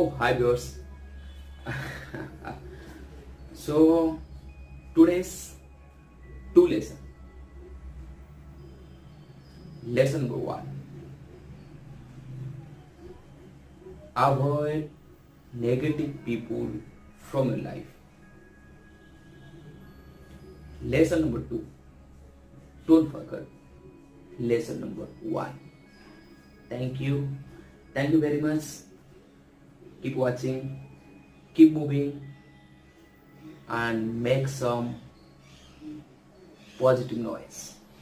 Oh, hi viewers. So today's two lesson. Lesson number one: avoid negative people from your life. Lesson number two: don't forget lesson number one. Thank you very much. Keep watching, keep moving, and make some positive noise.